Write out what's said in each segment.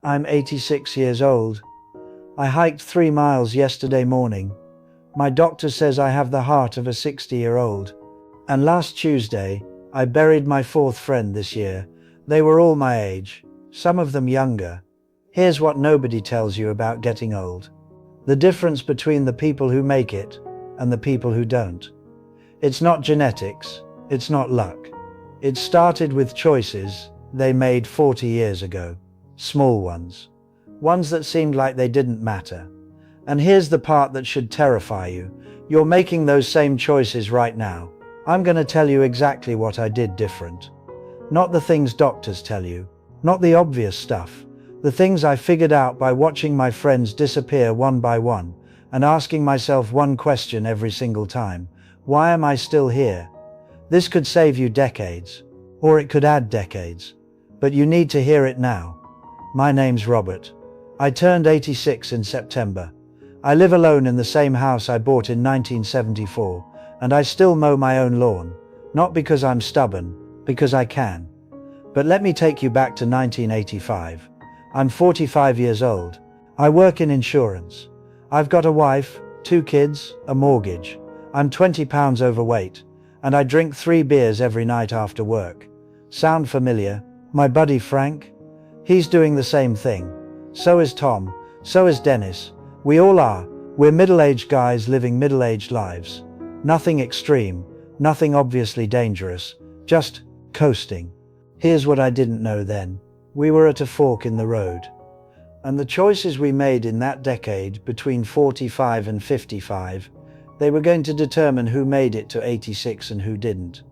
I'm 86 years old. I hiked 3 miles yesterday morning. My doctor says I have the heart of a 60-year-old. And last Tuesday, I buried my 4th friend this year. They were all my age, some of them younger. Here's what nobody tells you about getting old. The difference between the people who make it and the people who don't. It's not genetics, it's not luck. It started with choices they made 40 years ago. Small ones. Ones that seemed like they didn't matter. And here's the part that should terrify you. You're making those same choices right now. I'm going to tell you exactly what I did different. Not the things doctors tell you. Not the obvious stuff. The things I figured out by watching my friends disappear one by one and asking myself one question every single time. Why am I still here? This could save you decades, or it could add decades. But you need to hear it now. My name's Robert. I turned 86 in September. I live alone in the same house I bought in 1974, and I still mow my own lawn. Not because I'm stubborn, because I can. But let me take you back to 1985. I'm 45 years old. I work in insurance. I've got a wife, 2 kids, a mortgage. I'm 20 pounds overweight, and I drink 3 beers every night after work. Sound familiar? My buddy Frank? He's doing the same thing. So is Tom. So is Dennis. We all are. We're middle-aged guys living middle-aged lives. Nothing extreme, nothing obviously dangerous, just coasting. Here's what I didn't know then. We were at a fork in the road. And the choices we made in that decade between 45 and 55, they were going to determine who made it to 86 and who didn't.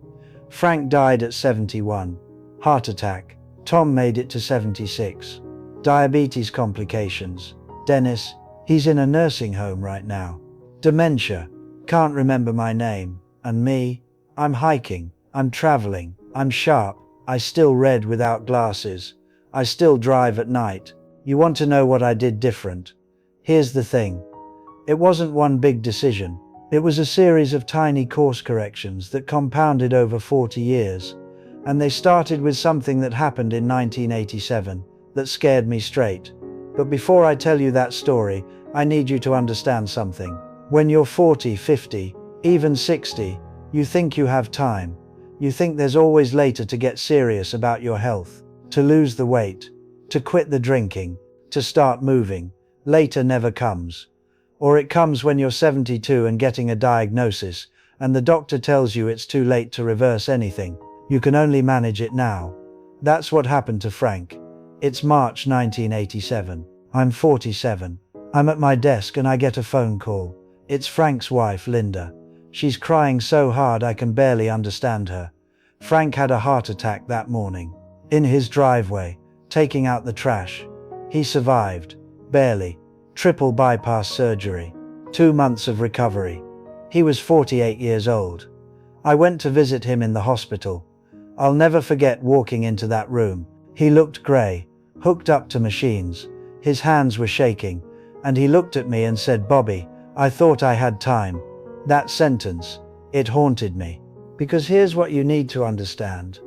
Frank died at 71. Heart attack. Tom made it to 76. Diabetes complications. Dennis, he's in a nursing home right now. Dementia. Can't remember my name. And me? I'm hiking. I'm traveling. I'm sharp. I still read without glasses. I still drive at night. You want to know what I did different? Here's the thing. It wasn't one big decision. It was a series of tiny course corrections that compounded over 40 years. And they started with something that happened in 1987 that scared me straight. But before I tell you that story, I need you to understand something. When you're 40, 50, even 60, you think you have time. You think there's always later to get serious about your health, to lose the weight, to quit the drinking, to start moving. Later never comes. Or it comes when you're 72 and getting a diagnosis, and the doctor tells you it's too late to reverse anything. You can only manage it now. That's what happened to Frank. It's March 1987. I'm 47. I'm at my desk and I get a phone call. It's Frank's wife, Linda. She's crying so hard I can barely understand her. Frank had a heart attack that morning. In his driveway, taking out the trash. He survived. Barely. Triple bypass surgery. 2 months of recovery. He was 48 years old. I went to visit him in the hospital. I'll never forget walking into that room. He looked grey, hooked up to machines. His hands were shaking, and he looked at me and said, "Bobby, I thought I had time." That sentence, it haunted me. Because here's what you need to understand.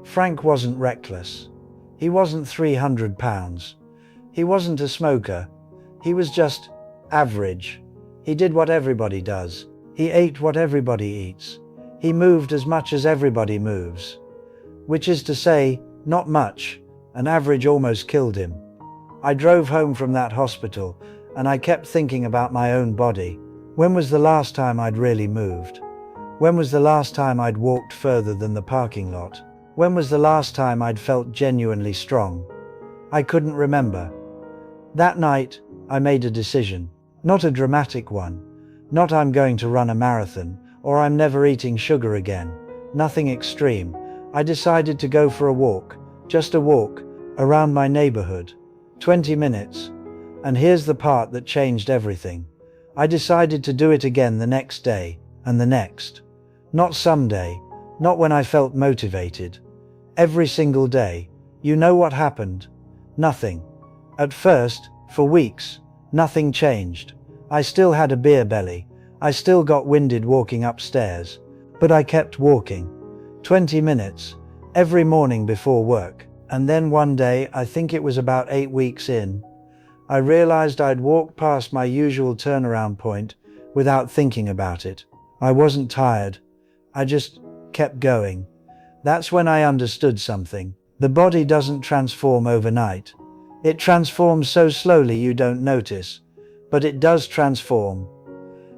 Frank wasn't reckless. He wasn't 300 pounds. He wasn't a smoker. He was just average. He did what everybody does. He ate what everybody eats. He moved as much as everybody moves. Which is to say, not much. An average almost killed him. I drove home from that hospital, and I kept thinking about my own body. When was the last time I'd really moved? When was the last time I'd walked further than the parking lot? When was the last time I'd felt genuinely strong? I couldn't remember. That night, I made a decision. Not a dramatic one. Not I'm going to run a marathon, or I'm never eating sugar again. Nothing extreme. I decided to go for a walk. Just a walk. Around my neighborhood. 20 minutes. And here's the part that changed everything. I decided to do it again the next day, and the next. Not someday. Not when I felt motivated. Every single day. You know what happened? Nothing. At first, for weeks, nothing changed. I still had a beer belly. I still got winded walking upstairs. But I kept walking. 20 minutes. Every morning before work. And then one day, I think it was about 8 weeks in, I realized I'd walked past my usual turnaround point without thinking about it. I wasn't tired. I just kept going. That's when I understood something. The body doesn't transform overnight. It transforms so slowly you don't notice, but it does transform.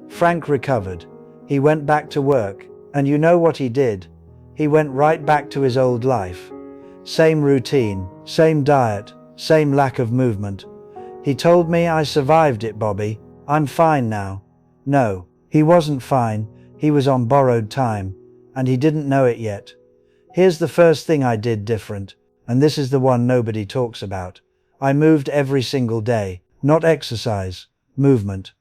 Frank recovered. He went back to work, and you know what he did? He went right back to his old life. Same routine, same diet, same lack of movement. He told me, "I survived it, Bobby. I'm fine now." No, he wasn't fine. He was on borrowed time, and he didn't know it yet. Here's the first thing I did different, and this is the one nobody talks about. I moved every single day. Not exercise, movement.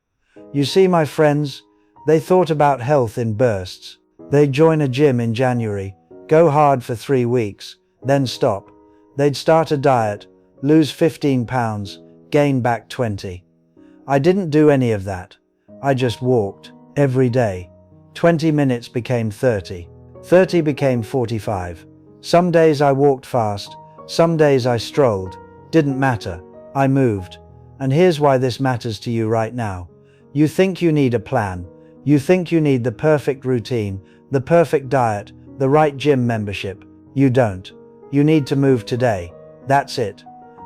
You see, my friends, they thought about health in bursts. They'd join a gym in January, go hard for 3 weeks, then stop. They'd start a diet, lose 15 pounds, gain back 20. I didn't do any of that. I just walked, every day. 20 minutes became 30. 30 became 45. Some days I walked fast, some days I strolled. Didn't matter. I moved. And here's why this matters to you right now. You think you need a plan. You think you need the perfect routine, the perfect diet, the right gym membership. You don't. You need to move today. That's it.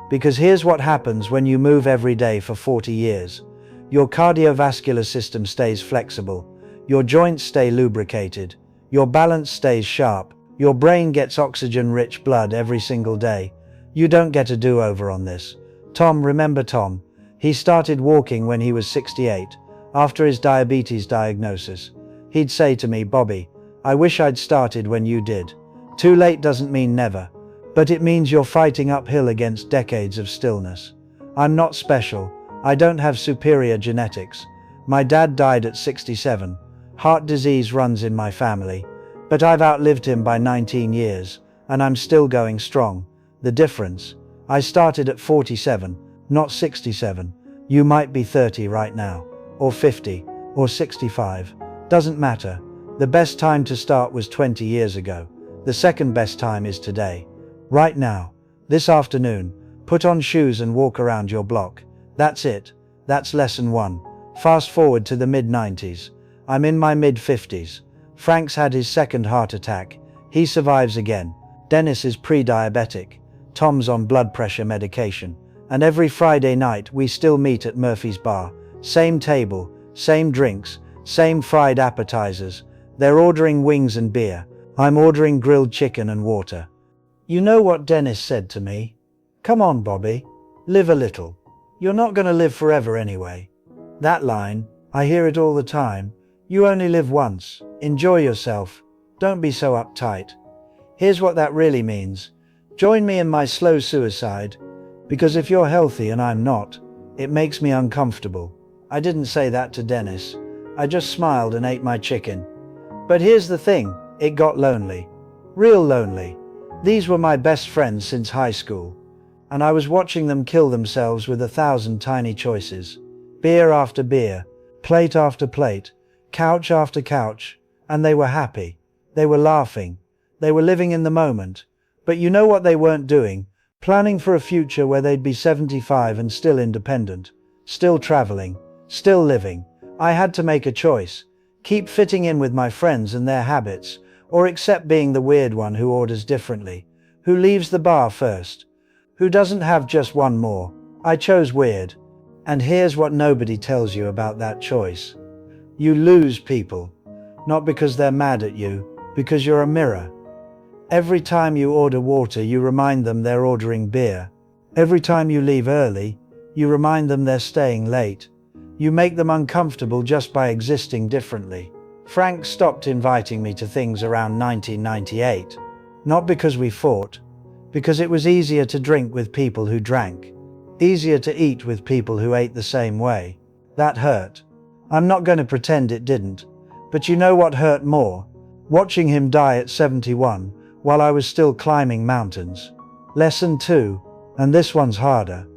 Because here's what happens when you move every day for 40 years. Your cardiovascular system stays flexible. Your joints stay lubricated. Your balance stays sharp. Your brain gets oxygen-rich blood every single day. You don't get a do-over on this. Tom, remember Tom? He started walking when he was 68, after his diabetes diagnosis. He'd say to me, "Bobby, I wish I'd started when you did." Too late doesn't mean never, but it means you're fighting uphill against decades of stillness. I'm not special. I don't have superior genetics. My dad died at 67. Heart disease runs in my family. But I've outlived him by 19 years, and I'm still going strong. The difference? I started at 47, not 67. You might be 30 right now, or 50, or 65. Doesn't matter. The best time to start was 20 years ago. The second best time is today. Right now. This afternoon. Put on shoes and walk around your block. That's it. That's lesson 1. Fast forward to the mid-90s. I'm in my mid-50s. Frank's had his second heart attack. He survives again. Dennis is pre-diabetic. Tom's on blood pressure medication. And every Friday night we still meet at Murphy's Bar. Same table, same drinks, same fried appetizers. They're ordering wings and beer. I'm ordering grilled chicken and water. You know what Dennis said to me? "Come on, Bobby. Live a little. You're not going to live forever anyway." That line, I hear it all the time. You only live once. Enjoy yourself. Don't be so uptight. Here's what that really means. Join me in my slow suicide, because if you're healthy and I'm not, it makes me uncomfortable. I didn't say that to Dennis. I just smiled and ate my chicken. But here's the thing, it got lonely. Real lonely. These were my best friends since high school, and I was watching them kill themselves with 1,000 tiny choices. Beer after beer, plate after plate, couch after couch, and they were happy. They were laughing. They were living in the moment. But you know what they weren't doing? Planning for a future where they'd be 75 and still independent, still traveling, still living. I had to make a choice. Keep fitting in with my friends and their habits, or accept being the weird one who orders differently, who leaves the bar first, who doesn't have just one more. I chose weird. And here's what nobody tells you about that choice. You lose people, not because they're mad at you, because you're a mirror. Every time you order water, you remind them they're ordering beer. Every time you leave early, you remind them they're staying late. You make them uncomfortable just by existing differently. Frank stopped inviting me to things around 1998. Not because we fought, because it was easier to drink with people who drank. Easier to eat with people who ate the same way. That hurt. I'm not going to pretend it didn't. But you know what hurt more? Watching him die at 71, while I was still climbing mountains. Lesson 2, and this one's harder.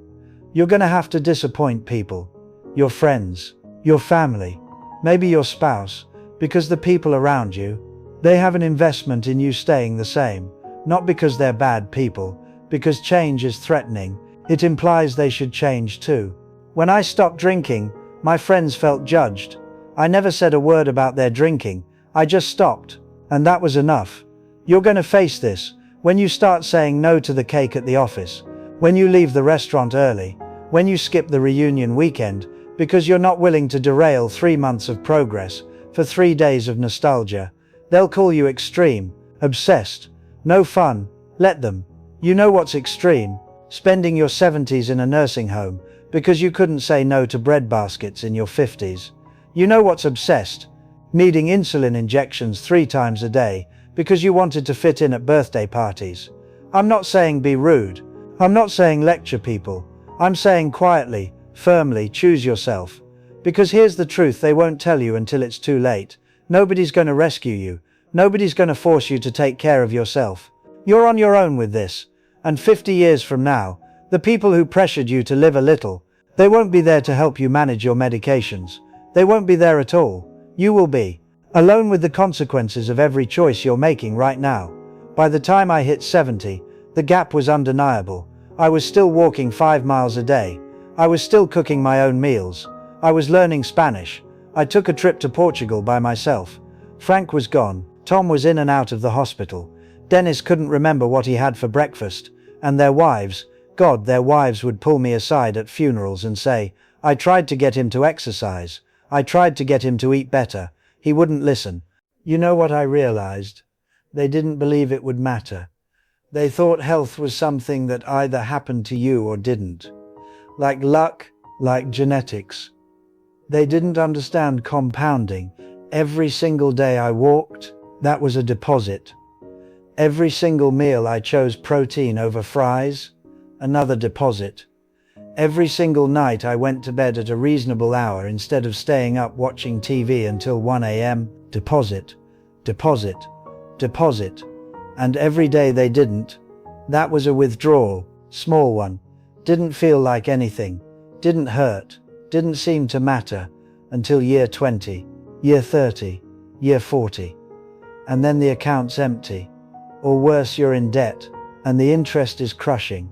You're going to have to disappoint people. Your friends, your family, maybe your spouse, because the people around you, they have an investment in you staying the same, not because they're bad people, because change is threatening. It implies they should change too. When I stopped drinking, my friends felt judged. I never said a word about their drinking. I just stopped. And that was enough. You're going to face this when you start saying no to the cake at the office, when you leave the restaurant early, when you skip the reunion weekend because you're not willing to derail 3 months of progress for 3 days of nostalgia. They'll call you extreme, obsessed, no fun. Let them. You know what's extreme? Spending your 70s in a nursing home because you couldn't say no to bread baskets in your 50s. You know what's obsessed? Needing insulin injections 3 times a day because you wanted to fit in at birthday parties. I'm not saying be rude. I'm not saying lecture people. I'm saying quietly, firmly, choose yourself. Because here's the truth they won't tell you until it's too late. Nobody's going to rescue you. Nobody's going to force you to take care of yourself. You're on your own with this. And 50 years from now, the people who pressured you to live a little, they won't be there to help you manage your medications. They won't be there at all. You will be alone with the consequences of every choice you're making right now. By the time I hit 70, the gap was undeniable. I was still walking 5 miles a day. I was still cooking my own meals. I was learning Spanish. I took a trip to Portugal by myself. Frank was gone. Tom was in and out of the hospital. Dennis couldn't remember what he had for breakfast. And their wives, God, their wives would pull me aside at funerals and say, I tried to get him to exercise. I tried to get him to eat better. He wouldn't listen. You know what I realized? They didn't believe it would matter. They thought health was something that either happened to you or didn't. Like luck, like genetics. They didn't understand compounding. Every single day I walked, that was a deposit. Every single meal I chose protein over fries, another deposit. Every single night I went to bed at a reasonable hour instead of staying up watching TV until 1 a.m. Deposit, deposit, deposit. And every day they didn't, that was a withdrawal, small one. Didn't feel like anything, didn't hurt, didn't seem to matter until year 20, year 30, year 40. And then the account's empty. Or worse, you're in debt, and the interest is crushing.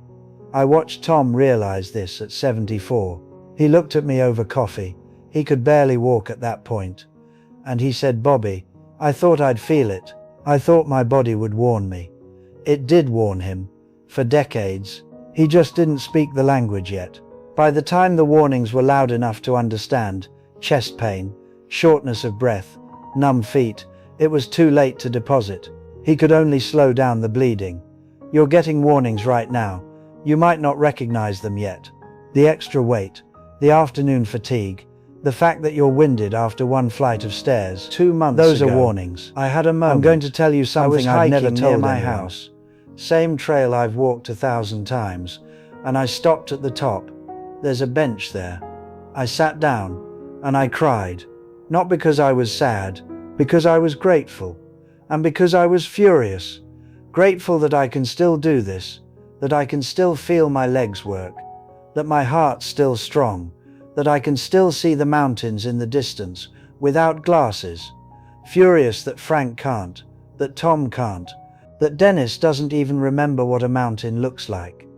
I watched Tom realize this at 74. He looked at me over coffee. He could barely walk at that point. And he said, Bobby, I thought I'd feel it. I thought my body would warn me. It did warn him. For decades. He just didn't speak the language yet. By the time the warnings were loud enough to understand, chest pain, shortness of breath, numb feet, it was too late to deposit. He could only slow down the bleeding. You're getting warnings right now. You might not recognize them yet. The extra weight, the afternoon fatigue, the fact that you're winded after one flight of stairs 2 months ago. Those are warnings. I had a moment. I'm going to tell you something I've never told my house. Same trail I've walked 1,000 times, and I stopped at the top. There's a bench there. I sat down, and I cried. Not because I was sad, because I was grateful. And because I was furious. Grateful that I can still do this, that I can still feel my legs work, that my heart's still strong, that I can still see the mountains in the distance without glasses. Furious that Frank can't, that Tom can't, that Dennis doesn't even remember what a mountain looks like.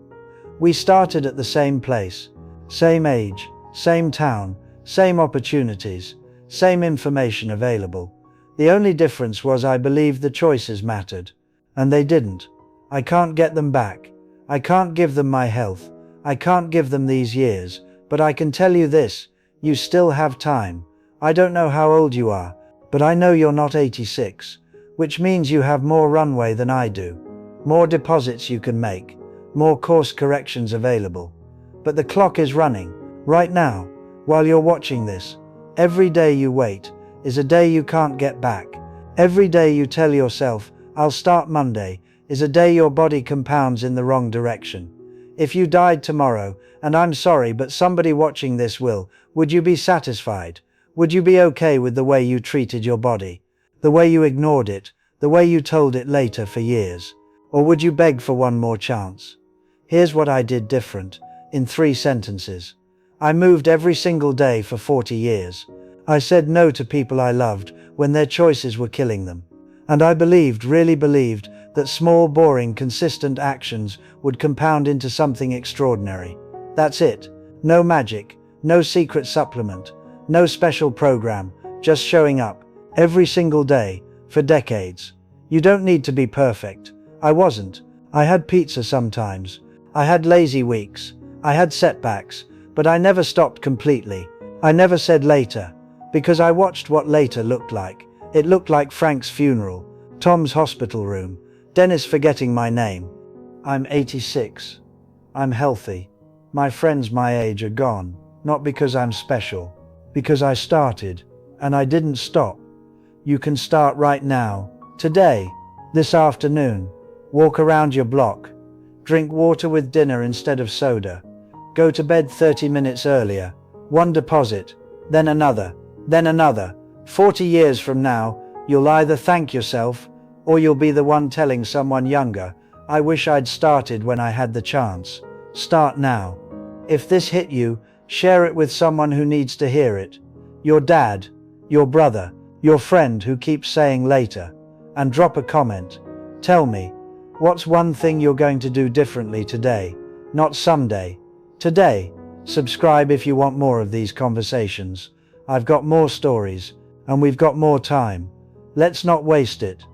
We started at the same place, same age, same town, same opportunities, same information available. The only difference was I believed the choices mattered, and they didn't. I can't get them back. I can't give them my health. I can't give them these years, but I can tell you this, you still have time. I don't know how old you are, but I know you're not 86, which means you have more runway than I do. More deposits you can make, more course corrections available. But the clock is running, right now, while you're watching this. Every day you wait is a day you can't get back. Every day you tell yourself, I'll start Monday, is a day your body compounds in the wrong direction. If you died tomorrow, and I'm sorry but somebody watching this will, would you be satisfied? Would you be okay with the way you treated your body? The way you ignored it? The way you told it later for years? Or would you beg for one more chance? Here's what I did different, in 3 sentences. I moved every single day for 40 years. I said no to people I loved when their choices were killing them. And I believed, really believed, that small, boring, consistent actions would compound into something extraordinary. That's it. No magic, no secret supplement, no special program, just showing up, every single day, for decades. You don't need to be perfect. I wasn't. I had pizza sometimes. I had lazy weeks. I had setbacks, but I never stopped completely. I never said later, because I watched what later looked like. It looked like Frank's funeral, Tom's hospital room, Dennis forgetting my name. I'm 86. I'm healthy. My friends my age are gone, not because I'm special, because I started, and I didn't stop. You can start right now, today, this afternoon. Walk around your block. Drink water with dinner instead of soda. Go to bed 30 minutes earlier. One deposit, then another, then another. 40 years from now, you'll either thank yourself, or you'll be the one telling someone younger, I wish I'd started when I had the chance. Start now. If this hit you, share it with someone who needs to hear it. Your dad, your brother, your friend who keeps saying later. And drop a comment. Tell me, what's one thing you're going to do differently today? Not someday. Today. Subscribe if you want more of these conversations. I've got more stories, and we've got more time. Let's not waste it.